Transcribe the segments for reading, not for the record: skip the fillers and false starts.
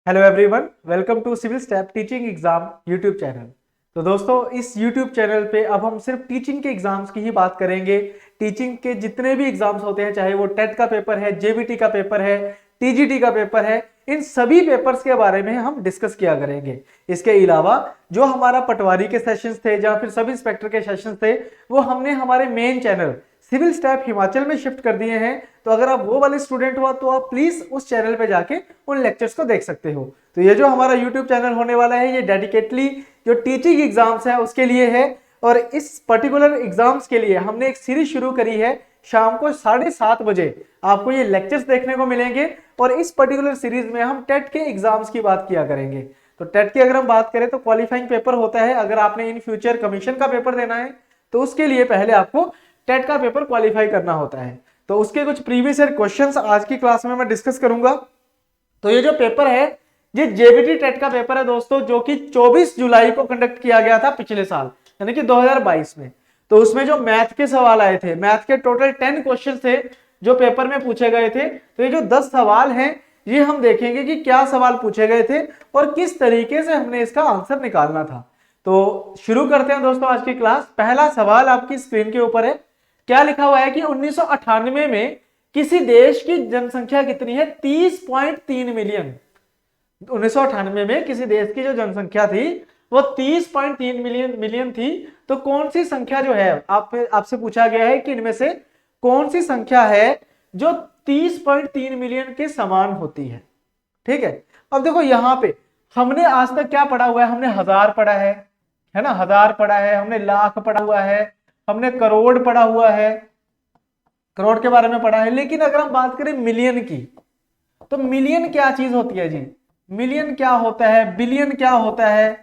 Hello everyone, welcome to civil step teaching exam YouTube channel. तो दोस्तों, इस YouTube channel पे अब हम सिर्फ टीचिंग के एग्जाम्स की ही बात करेंगे। टीचिंग के जितने भी एग्जाम्स होते हैं, चाहे वो टेट का पेपर है, जेबीटी का पेपर है, टीजीटी का पेपर है, इन सभी पेपर्स के बारे में हम डिस्कस किया करेंगे। इसके अलावा जो हमारा पटवारी के सेशंस थे या फिर सब इंस्पेक्टर के सेशंस थे, वो हमने हमारे main channel civil step Himachal में शिफ्ट कर दिए हैं। तो अगर आप वो वाले स्टूडेंट हो तो आप प्लीज उस चैनल पे जाके उन लेक्चर्स को देख सकते हो। तो ये जो हमारा यूट्यूब चैनल होने वाला है, ये डेडिकेटली जो टीचिंग एग्जाम्स है उसके लिए है। और इस पर्टिकुलर एग्जाम्स के लिए हमने एक सीरीज शुरू करी है। शाम को 7:30 बजे आपको ये लेक्चर्स देखने को मिलेंगे। और इस पर्टिकुलर सीरीज में हम टेट के एग्जाम्स की बात किया करेंगे। तो टेट की अगर हम बात करें तो क्वालिफाइंग पेपर होता है। अगर आपने इन फ्यूचर कमीशन का पेपर देना है तो उसके लिए पहले आपको टेट का पेपर क्वालिफाई करना होता है। तो उसके कुछ प्रीवियस ईयर क्वेश्चंस आज की क्लास में मैं डिस्कस करूंगा। तो ये जो पेपर है, ये जेबीटी टेट का पेपर है दोस्तों, जो कि 24 जुलाई को कंडक्ट किया गया था पिछले साल, यानी कि 2022 में। तो उसमें जो मैथ के सवाल आए थे, मैथ के टोटल 10 क्वेश्चन थे जो पेपर में पूछे गए थे। तो ये जो 10 सवाल हैं, ये हम देखेंगे कि क्या सवाल पूछे गए थे और किस तरीके से हमने इसका आंसर निकालना था। तो शुरू करते हैं दोस्तों आज की क्लास। पहला सवाल आपकी स्क्रीन के ऊपर है। क्या लिखा हुआ है कि 1998 में किसी देश की जनसंख्या कितनी है? 30.3 मिलियन। 1998 में किसी देश की जो जनसंख्या थी वो 30.3 मिलियन थी। तो कौन सी संख्या जो है, आपसे पूछा गया है कि इनमें से कौन सी संख्या है जो 30.3 मिलियन के समान होती है। ठीक है, अब देखो यहां पे हमने आज तक क्या पढ़ा हुआ है? हमने हजार पढ़ा है ना, हजार पढ़ा है, हमने लाख पढ़ा हुआ है, हमने करोड़ पढ़ा हुआ है, करोड़ के बारे में पढ़ा है। लेकिन अगर हम बात करें मिलियन की, तो मिलियन क्या चीज होती है जी? मिलियन क्या होता है, बिलियन क्या होता है,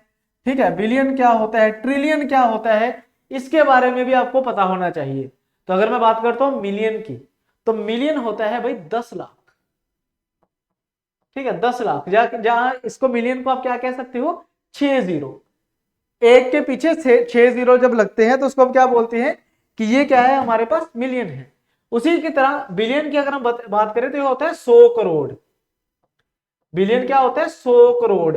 ठीक है, बिलियन क्या होता है, ट्रिलियन क्या होता है, इसके बारे में भी आपको पता होना चाहिए। तो अगर मैं बात करता हूं मिलियन की, तो मिलियन होता है भाई 10 लाख। ठीक है, 10 लाख। जहां इसको मिलियन को आप क्या कह सकते हो? 6 जीरो। एक के पीछे 6 जीरो जब लगते हैं तो उसको हम क्या बोलते हैं कि ये क्या है, हमारे पास मिलियन है। उसी की तरह बिलियन की अगर हम बात करें तो ये होता है 100 करोड़। बिलियन क्या होता है? 100 करोड़।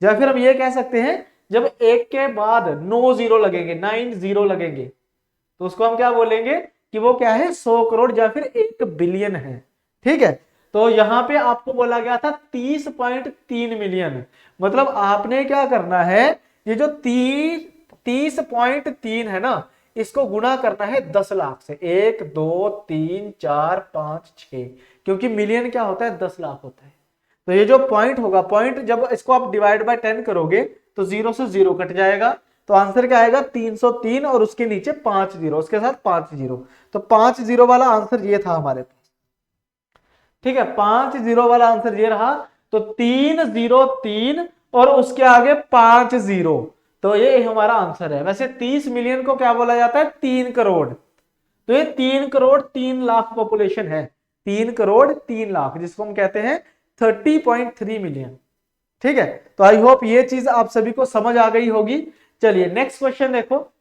या फिर हम ये कह सकते हैं, जब एक के बाद 9 जीरो लगेंगे, 9 जीरो लगेंगे, तो उसको हम क्या बोलेंगे कि वो क्या है? 100 करोड़ या फिर 1 बिलियन है। ठीक है, तो यहां पे आपको बोला गया था 30.3 मिलियन। मतलब आपने क्या करना है, ये जो 30.3 है ना, इसको गुणा करना है 10 लाख से। 1 2 3 4 5 6, क्योंकि मिलियन क्या होता है? 10 लाख होता है। तो ये जो पॉइंट होगा, पॉइंट जब इसको आप डिवाइड बाय 10 करोगे तो जीरो से जीरो कट जाएगा। तो आंसर क्या आएगा? 303 और उसके नीचे 5 जीरो, उसके साथ 5 जीरो। तो 5 जीरो वाला आंसर ये था हमारे पास। ठीक है, 5 जीरो वाला आंसर ये रहा। तो 303 और उसके आगे 5 जीरो, तो ये हमारा आंसर है। वैसे 30 मिलियन को क्या बोला जाता है? 3 करोड़। तो ये 3 करोड़ 3 लाख पॉपुलेशन है। 3 करोड़ 3 लाख, जिसको हम कहते हैं 30.3 मिलियन। ठीक है, तो आई होप ये चीज आप सभी को समझ आ गई होगी। चलिए नेक्स्ट क्वेश्चन देखो।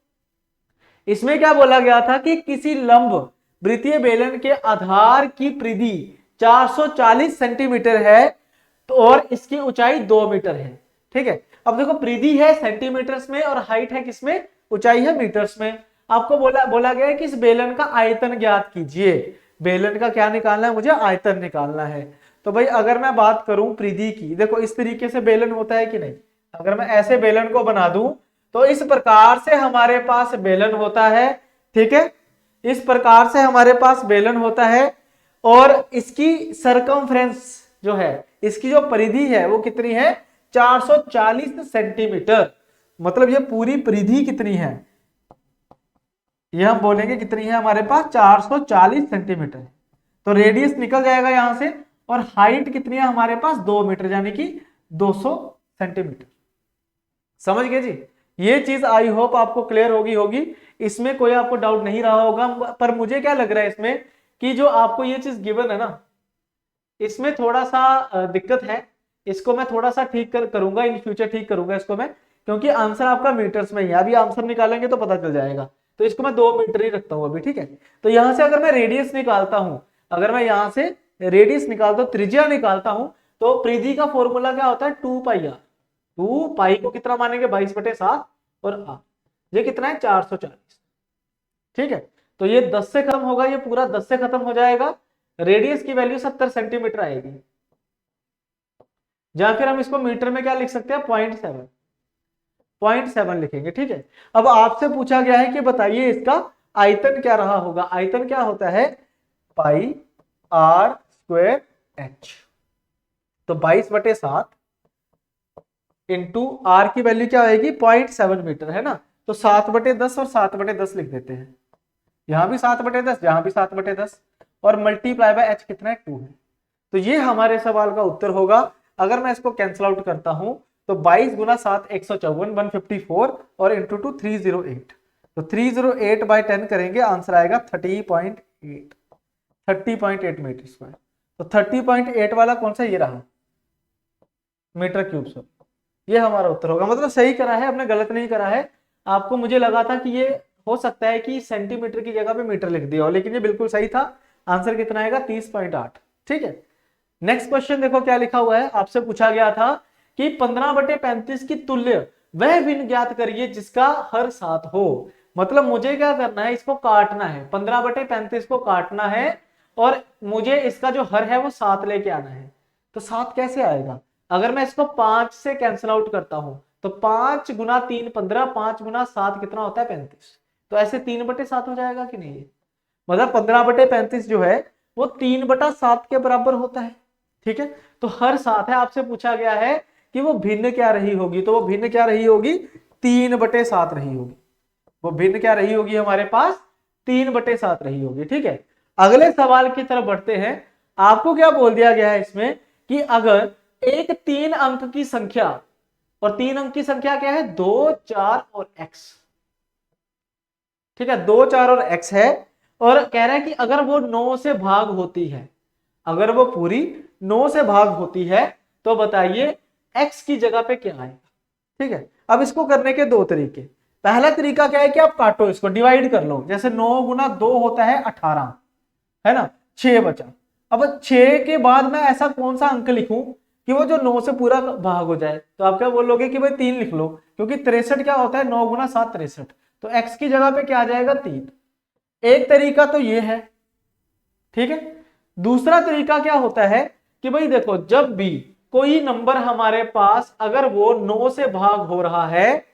इसमें क्या बोला गया था कि किसी लंब वृत्तीय बेलन के आधार की परिधि 440 सेंटीमीटर है, तो और इसकी ऊंचाई 2 मीटर है। ठीक है, अब देखो परिधि है सेंटीमीटर्स में और हाइट है किसमें? ऊंचाई है मीटर्स में। आपको बोला गया है कि इस बेलन का आयतन ज्ञात कीजिए। बेलन का क्या निकालना है? मुझे आयतन निकालना है। तो भाई अगर मैं बात करूं परिधि की, देखो इस तरीके से बेलन होता है कि नहीं? अगर मैं ऐसे बेलन को बना दूं तो इस प्रकार से हमारे पास बेलन होता है। ठीक है, इस प्रकार से हमारे पास बेलन होता है। और इसकी सरकमफ्रेंस जो है, इसकी जो परिधि है वो कितनी है? 440 सेंटीमीटर। मतलब ये पूरी परिधि कितनी है? ये हम बोलेंगे कितनी है हमारे पास? 440 सेंटीमीटर। तो रेडियस निकल जाएगा यहां से। और हाइट कितनी है हमारे पास? 2 मीटर, यानी कि 200 सेंटीमीटर। समझ गए जी? ये चीज आई होप आपको क्लियर होगी। इसमें कोई आपको डाउट नहीं रहा होगा। पर मुझे क्या लग रहा है इसमें कि जो आपको ये चीज गिवन है ना, इसमें थोड़ा सा दिक्कत है। इसको मैं थोड़ा सा ठीक करूंगा इन फ्यूचर, ठीक करूंगा इसको मैं, क्योंकि आंसर आपका मीटर्स में ही है। अभी आंसर निकालेंगे तो पता चल जाएगा। तो इसको मैं 2 मीटर ही रखता हूं अभी। ठीक है, तो यहां से अगर मैं रेडियस निकालता हूं, अगर मैं यहां से रेडियस निकालता हूं, त्रिज्या निकालता हूं, तो परिधि का फॉर्मूला क्या होता है 2 पाई आर। 2 पाई को कितना मानेंगे 22/7 और आर ये कितना है 440। ठीक है, तो ये 10 से खत्म होगा, ये पूरा 10 से खत्म हो जाएगा। रेडियस की वैल्यू 70 सेंटीमीटर आएगी, या फिर हम इसको मीटर में क्या लिख सकते हैं 0.7 लिखेंगे। ठीक है, अब आपसे पूछा गया है कि बताइए इसका आयतन क्या रहा होगा। आयतन क्या होता है पाई आर स्क्वायर एच। तो 22/7 इंटू आर की वैल्यू क्या आएगी 0.7 मीटर है ना, तो 7/10 और 7/10 लिख देते हैं। यहां भी 7/10, यहां भी 7/10 और मल्टीप्लाई बाय एच कितना है 2 है। तो ये हमारे सवाल का उत्तर होगा। अगर मैं इसको कैंसिल आउट करता हूं तो 22 गुना 7 154 154 और इंटू 2 308। तो 308 बाय 10 करेंगे, आंसर आएगा 30.8 मीटर स्क्वायर। तो 30.8 वाला कौन सा, ये रहा मीटर क्यूब सर, ये हमारा उत्तर होगा। मतलब सही करा है, हमने गलत नहीं करा है। आपको मुझे लगा था कि ये हो सकता है कि सेंटीमीटर की जगह पे मीटर लिख दिया हो, लेकिन ये बिल्कुल सही था। आंसर कितना आएगा 30.8। ठीक है, नेक्स्ट क्वेश्चन देखो क्या लिखा हुआ है। आपसे पूछा गया था कि 15/35 की तुल्य वह भिन्न ज्ञात करिए जिसका हर 7 हो। मतलब मुझे क्या करना है, इसको काटना है, 15/35 को काटना है और मुझे इसका जो हर है वो 7 लेके आना है। तो 7 कैसे आएगा, अगर मैं इसको 5 से कैंसिल आउट करता हूं तो 5 गुना 3 15, 5 गुना 7 कितना होता है 35। तो ऐसे 3/7 हो जाएगा कि नहीं, मतलब 15/35 जो है वो 3/7 के बराबर होता है। ठीक है, तो हर 7 है, आपसे पूछा गया है कि वो भिन्न क्या रही होगी, तो वो भिन्न क्या रही होगी 3/7 रही होगी। वो भिन्न क्या रही होगी हमारे पास 3/7 रही होगी। ठीक है, अगले सवाल की तरफ बढ़ते हैं। आपको क्या बोल दिया गया है इसमें कि अगर एक 3 अंक की संख्या, और 3 अंक की संख्या क्या है 2 4 और x। ठीक है, 2 4 और x है, और कह रहा है कि अगर वो 9 से भाग होती है, अगर वो पूरी 9 से भाग होती है तो बताइए x की जगह पे क्या आएगा। ठीक है, अब इसको करने के दो तरीके। पहला तरीका क्या है कि आप काटो, इसको डिवाइड कर लो। जैसे 9 गुना 2 होता है 18, है ना, 6 बचा। अब 6 के बाद मैं ऐसा कौन सा अंक लिखूं कि वो जो 9 से पूरा भाग हो जाए। तो आप क्या बोलोगे कि भाई 3 लिख लो, क्योंकि 63 क्या होता है 9 गुना 7 63। तो x की जगह पे क्या आ जाएगा 3। एक तरीका तो ये है। ठीक है, दूसरा तरीका क्या होता है कि भाई देखो, जब भी कोई नंबर हमारे पास अगर वो 9 से भाग हो रहा है,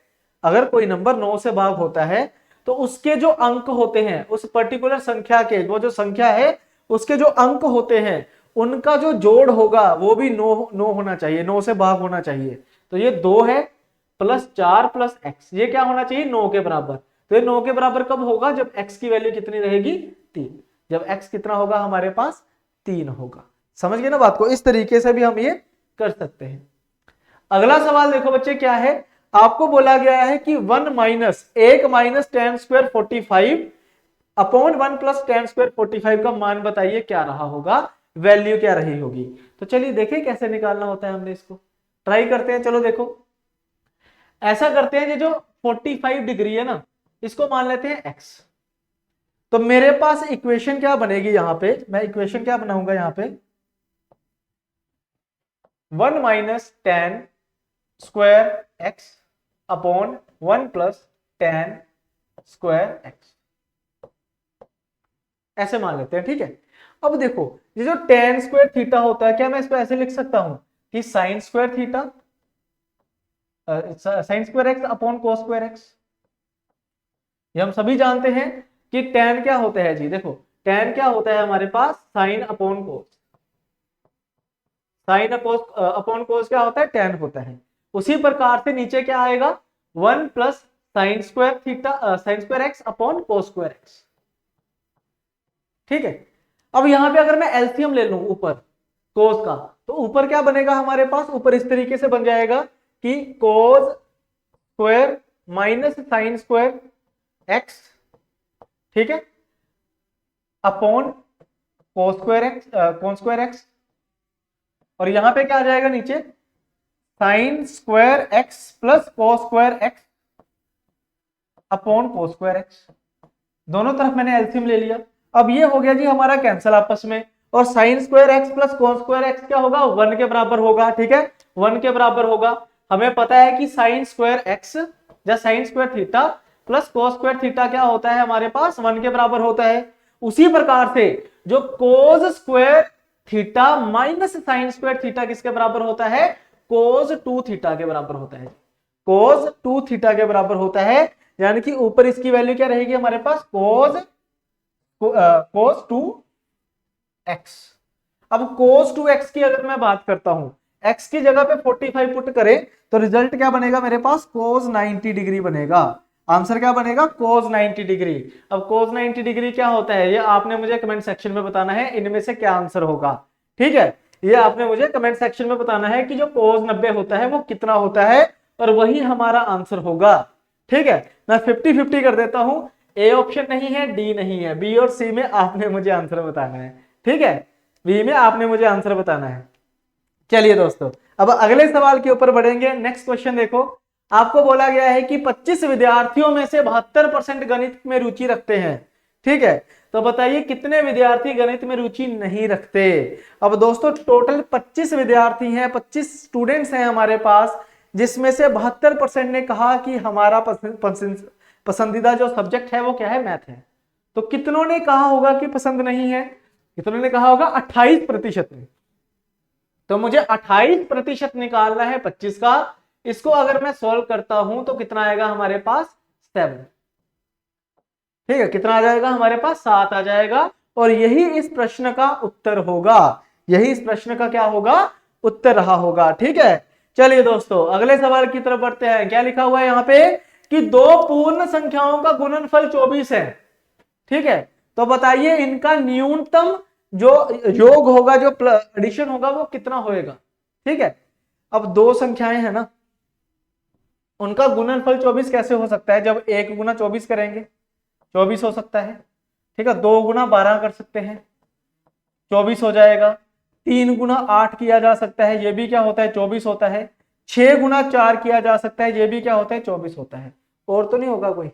अगर कोई नंबर 9 से भाग होता है तो उसके जो अंक होते हैं उस पर्टिकुलर संख्या के, वो जो संख्या है उसके जो अंक होते हैं उनका जो जोड़ होगा वो भी 9 होना चाहिए, 9 से भाग होना चाहिए। तो ये 2 है प्लस 4 प्लस x, ये क्या होना चाहिए 9 के बराबर। तो ये 9 के बराबर कब होगा, जब x की वैल्यू कितनी रहेगी 3। जब x कितना होगा हमारे पास 3 होगा। समझ गए ना बात को, इस तरीके से भी हम ये कर सकते हैं। अगला सवाल देखो बच्चे क्या है। आपको बोला गया है कि 1 minus 10 square 45 upon 1 plus 10 square 45 का मान बताइए क्या रहा होगा, वैल्यू क्या रही होगी। तो चलिए देखें कैसे निकालना होता है, हमने इसको ट्राई करते हैं। चलो देखो, ऐसा करते हैं, ये जो 45 डिग्री है ना, इसको मान लेते हैं x। तो मेरे पास इक्वेशन क्या बनेगी, यहां पे मैं इक्वेशन क्या बनाऊंगा, यहां पे 1 minus 10 square x upon 1 plus 10 square x, ऐसे मान लेते हैं। ठीक है, अब देखो ये जो tan स्क्वायर थीटा होता है, क्या मैं इसको ऐसे लिख सकता हूं कि sine square theta, sine square x upon cos square x. ये हम सभी जानते हैं कि tan क्या होता है जी, देखो tan क्या होता है हमारे पास sine upon cos. Sine upon cos क्या होता है tan होता है। उसी प्रकार से नीचे क्या आएगा 1 plus sine square theta, sine square x upon cos square x. ठीक है, अब यहां पे अगर मैं एलसीएम ले लूं ऊपर कोस का, तो ऊपर क्या बनेगा हमारे पास, ऊपर इस तरीके से बन जाएगा कि cos square minus sine square x, ठीक है, upon cos square x, cos square x. और यहां पे क्या आ जाएगा नीचे sine square x plus cos square x upon cos square x. दोनों तरफ मैंने एलसीएम ले लिया। अब ये हो गया जी हमारा कैंसल आपस में, और sine square x plus cos square x क्या होगा, 1 के बराबर होगा। ठीक है, 1 के बराबर होगा। हमें पता है कि साइन स्क्वायर एक्स या sine square theta plus cos square theta क्या होता है हमारे पास, 1 के बराबर होता है। उसी प्रकार से जो cos square theta minus sine square theta किसके बराबर होता है, कोस 2 थीटा के बराबर होता है। कोस 2 थीटा के बराबर होता है, यानी कि ऊपर इसकी वैल्यू क्या रहेगी हमारे पास, कोस 2 एक्स। अब cos 2x की अगर मैं बात करता हूं, x की जगह पे 45 पुट करें तो रिजल्ट क्या बनेगा मेरे पास, cos 90 डिग्री बनेगा। आंसर क्या बनेगा, cos 90 डिग्री। अब cos 90 डिग्री क्या होता है, ये आपने मुझे कमेंट सेक्शन में बताना है, इनमें से क्या आंसर होगा। ठीक है, ये आपने मुझे कमेंट सेक्शन में बताना है कि जो cos 90 होता है वो कितना होता है, और वही हमारा आंसर होगा। ठीक है, मैं 50-50 कर देता हूं, ए ऑप्शन नहीं है, डी नहीं है, बी और सी में आपने मुझे आंसर बताना है। ठीक है, बी में आपने मुझे आंसर बताना है। चलिए दोस्तों, अब अगले सवाल के ऊपर बढ़ेंगे। नेक्स्ट क्वेश्चन देखो, आपको बोला गया है कि 25 विद्यार्थियों में से 72% गणित में रुचि रखते हैं। ठीक है, तो बताइए कितने विद्यार्थी गणित में रुचि नहीं रखते। अब दोस्तों टोटल 25 विद्यार्थी हैं, 25 स्टूडेंट्स हैं हमारे पास, जिसमें से 72% ने कहा कि हमारा पसंदीदा जो सब्जेक्ट है वो क्या है, मैथ है। तो कितनों ने कहा होगा कि पसंद नहीं है, कितनों ने कहा होगा, 28% ने। तो मुझे 28% निकालना है 25 का। इसको अगर मैं सॉल्व करता हूं तो कितना आएगा हमारे पास, 7। ठीक है, कितना आ जाएगा हमारे पास, 7 आ जाएगा। और यही इस प्रश्न का उत्तर होगा, यही इस प्रश्न का क्या होगा, उत्तर रहा होगा। ठीक है, चलिए दोस्तों अगले सवाल की तरफ बढ़ते हैं। क्या लिखा हुआ है यहाँ पे कि दो पूर्ण संख्याओं का गुणनफल 24 है। ठीक है, तो बताइए इनका न्यूनतम जो योग होगा, जो एडिशन होगा वो कितना होएगा। ठीक है, अब दो संख्याएं हैं ना, उनका गुणनफल 24 कैसे हो सकता है, जब 1 गुना 24 करेंगे 24 हो सकता है। ठीक है, 2 गुना 12 कर सकते हैं, 24 हो जाएगा। 3 गुना 8 किया जा सकता है, ये भी क्या होता है, 24 होता है। 6 गुना 4 किया जा सकता है, ये भी क्या होता है, 24 होता है। और तो नहीं होगा कोई,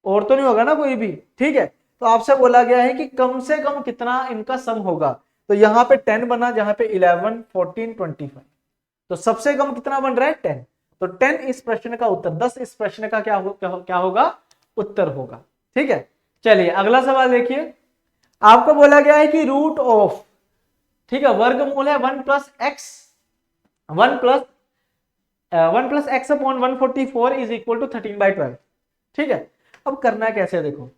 और तो नहीं होगा ना कोई भी। ठीक है, तो आपसे बोला गया है कि कम से कम कितना इनका सम होगा। तो यहाँ पे 10 बना, जहां पे 11, 14, 25, तो सबसे कम कितना बन रहा है, 10। तो 10 इस प्रश्न का उत्तर, 10 इस प्रश्न का क्या होगा, उत्तर होगा। ठीक है, चलिए अगला सवाल देखिए। आपको बोला गया है कि रूट ऑफ, ठीक है, वर्गमूल है 1 plus x, 1 plus x upon 144 is equal to 13/12। ठीक है, अब करना कैसे, देखो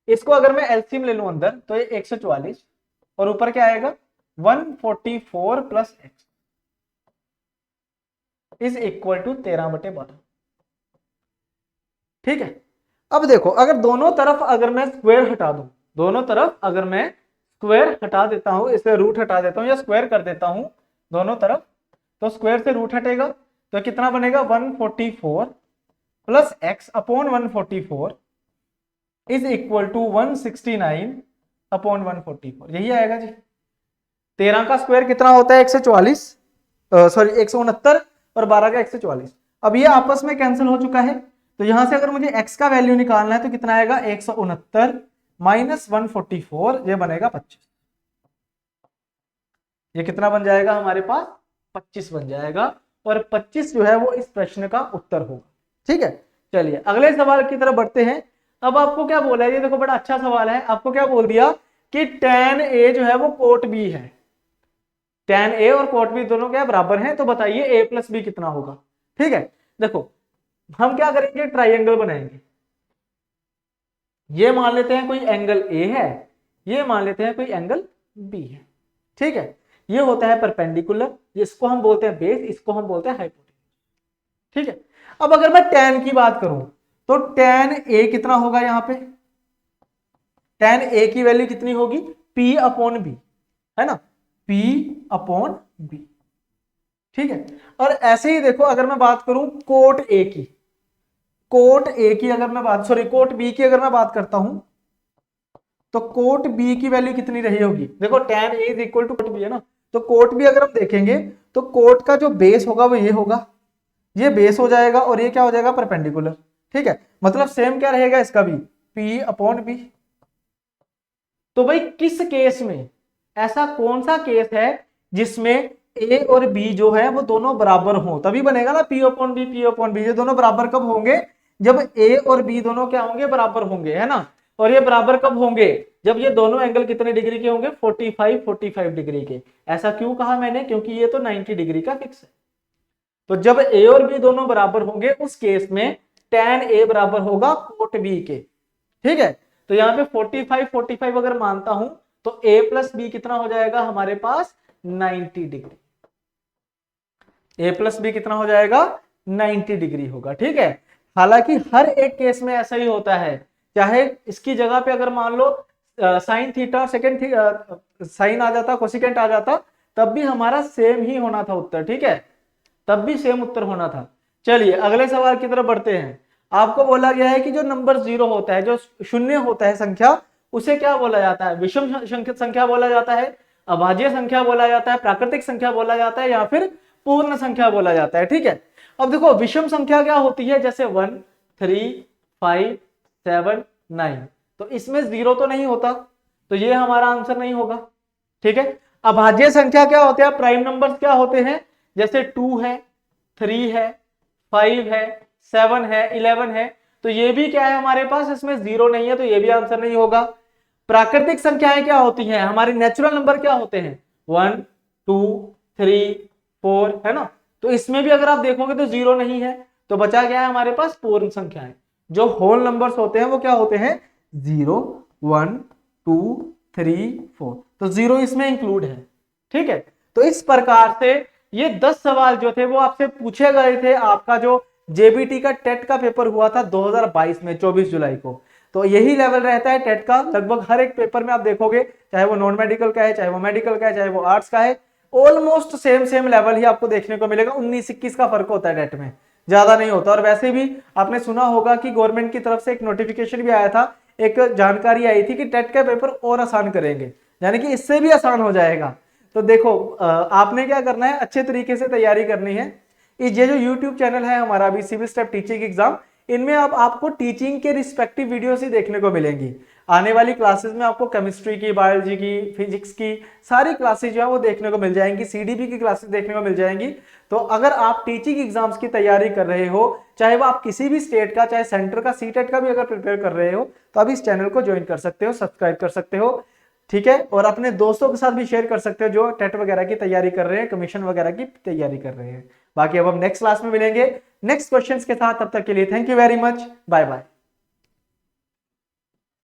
इसको अगर मैं एलसीएम ले लूं अंदर तो ये 144 और ऊपर क्या आएगा, 144 plus x is equal to 13/12। ठीक है, अब देखो अगर दोनों तरफ अगर मैं स्क्वायर हटा दूं, दोनों तरफ अगर मैं स्क्वायर हटा देता हूं, इसे रूट हटा देता हूं या स्क्वायर कर देता हूं दोनों तरफ, तो स्क्वायर से रूट हटेगा तो कितना बनेगा, 144 plus x upon 144 is equal to 169 upon 144, यही आएगा जी। 13 का स्क्वायर कितना होता है, 144, सॉरी 169, और 12 का 144। अब ये आपस में कैंसिल हो चुका है, तो यहां से अगर मुझे x का वैल्यू निकालना है तो कितना आएगा, 169 माइनस 144, ये बनेगा 25। ये कितना बन जाएगा हमारे पास, 25 बन जाएगा, और 25 जो है वो इस प्रश्न का उत्तर होगा। ठीक है, चलिए अगले सवाल की तरफ बढ़ते हैं। अब आपको क्या बोला है, ये देखो बड़ा अच्छा सवाल है। आपको क्या बोल दिया कि tan a जो है वो कोट b है, tan a और कोट b दोनों क्या बराबर हैं, तो बताइए a प्लस बी कितना होगा। ठीक है, देखो हम क्या करेंगे, ट्राइंगल बनाएंगे। ये मान लेते हैं कोई एंगल a है, ये मान लेते हैं कोई एंगल b है। ठीक है, ये होता है परपेंडिकुलर, इसको हम बोलते हैं बेस, इसको हम बोलते हैं हाइपोटेन्यूज। ठीक है, अब अगर मैं tan की बात करूं तो tan a कितना होगा, यहां पे tan a की वैल्यू कितनी होगी, p अपॉन b, है ना, p अपॉन b। ठीक है, और ऐसे ही देखो अगर मैं बात करूं कोट a की, कोट a की अगर मैं बात, सॉरी कोट b की अगर मैं बात करता हूं, तो कोट b की वैल्यू कितनी रही होगी, देखो tan a is equal to cot b है ना, तो कोट b अगर हम देखेंगे तो कोट का जो बेस होगा वो ये होगा, ये बेस हो जाएगा, और ये क्या हो जाएगा, परपेंडिकुलर। ठीक है, मतलब सेम क्या रहेगा इसका भी, p अपॉन b। तो भाई किस केस में, ऐसा कौन सा केस है जिसमें ए और बी जो है वो दोनों बराबर हो, तभी बनेगा ना P upon B, P upon B. ये दोनों बराबर कब होंगे, जब ए और बी दोनों क्या होंगे, बराबर होंगे, है ना। और ये बराबर कब होंगे, जब ये दोनों एंगल कितने डिग्री के होंगे, 45 डिग्री के। ऐसा क्यों कहा मैंने, क्योंकि ये तो 90 डिग्री का फिक्स है। तो जब ए और बी दोनों बराबर होंगे उस केस में tan ए बराबर होगा cot बी के, ठीक है। तो यहाँ पे 45 अगर मानता हूं तो a प्लस बी कितना हो जाएगा हमारे पास, 90 डिग्री। a प्लस बी कितना हो जाएगा, 90 डिग्री होगा, ठीक है। हालांकि हर एक केस में ऐसा ही होता है, चाहे इसकी जगह पे अगर मान लो साइन थीटा सेकेंड साइन आ जाता, कोसिकेंट आ जाता, तब भी हमारा सेम ही होना था उत्तर, ठीक है, तब भी सेम उत्तर होना था। चलिए अगले सवाल की तरफ बढ़ते हैं। आपको बोला गया है कि जो नंबर 0 होता है, जो शून्य होता है संख्या, उसे क्या बोला जाता है, विषम संख्या बोला जाता है, अभाज्य संख्या बोला जाता है, प्राकृतिक संख्या बोला जाता है, या फिर पूर्ण संख्या बोला जाता है, ठीक है। अब देखो विषम संख्या क्या होती है, जैसे 1 3 5 7 9, तो इसमें 0 तो नहीं होता, तो ये हमारा आंसर नहीं होगा, ठीक है। अभाज्य संख्या क्या होते हैं, प्राइम नंबर्स क्या होते हैं, जैसे 2 है, 3 है, 5 है, 7 है, 11 है, तो ये भी क्या है हमारे पास, इसमें 0 नहीं है, तो ये भी आंसर नहीं होगा। प्राकृतिक संख्याएं क्या होती हैं, हमारे नेचुरल नंबर क्या होते हैं, 1 2 3 4, है ना। तो इसमें भी अगर आप देखोगे तो 0 नहीं है, तो बचा क्या है हमारे पास, पूर्ण संख्याएं। जो होल नंबर्स होते हैं वो क्या होते हैं, 0 1 2 3 4, तो 0 इसमें इंक्लूड है, ठीक है। तो इस प्रकार से ये 10 सवाल जो थे वो आपसे पूछे गए थे, आपका जो जेबीटी का टेट का पेपर हुआ था 2022 में 24 जुलाई को। तो यही लेवल रहता है टेट का, लगभग हर एक पेपर में आप देखोगे, चाहे वो नॉन मेडिकल का है, चाहे वो मेडिकल का है, चाहे वो आर्ट्स का है, ऑलमोस्ट सेम लेवल ही आपको देखने को मिलेगा। 19-21 का फर्क होता है टेट में, ज्यादा नहीं होता। और वैसे भी आपने सुना होगा कि गवर्नमेंट की तरफ से एक नोटिफिकेशन भी आया था, एक जानकारी आई थी कि टेट का पेपर और आसान करेंगे, यानी कि इससे भी आसान हो जाएगा। तो देखो आपने क्या करना है, अच्छे तरीके से तैयारी करनी है। ये जो YouTube चैनल है हमारा अभी सिविल स्टेप टीचिंग एग्जाम, इनमें आपको टीचिंग के रिस्पेक्टिव वीडियोस ही देखने को मिलेंगी। आने वाली क्लासेस में आपको केमिस्ट्री की, बायोलॉजी की, फिजिक्स की सारी क्लासेस जो है वो देखने को मिल जाएंगी, सीडीपी की क्लासेस देखने को मिल जाएंगी। तो अगर आप टीचिंग एग्जाम्स की तैयारी कर रहे हो, चाहे वो आप किसी भी स्टेट का, चाहे सेंटर का, सीटेट का भी अगर प्रिपेयर कर रहे हो, तो आप इस चैनल को ज्वाइन कर सकते हो, सब्सक्राइब कर सकते हो, ठीक है। और अपने दोस्तों के साथ भी शेयर कर सकते हो जो टेट वगैरह की तैयारी कर रहे हैं, कमीशन वगैरह की तैयारी कर रहे हैं। बाकी अब हम नेक्स्ट क्लास में मिलेंगे नेक्स्ट क्वेश्चंस के साथ, तब तक के लिए thank you very much, bye bye.